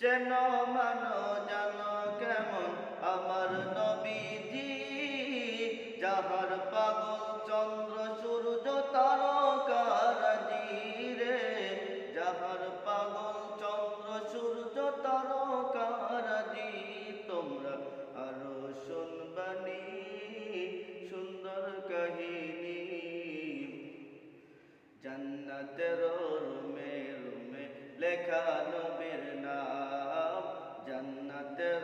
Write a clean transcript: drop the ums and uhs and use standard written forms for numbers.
যেন মানো জানো কেমন আমার নবীজি, যাহার পাগল চন্দ্র সূর্য তারকারাজি রে, যাহার পাগল চন্দ্র সূর্য তারকারাজি। তোমরা আরো শুনবানি সুন্দর কাহিনী, জান্নাতের রুমে রুমে লেখা নবীর নাম, জান্নাতের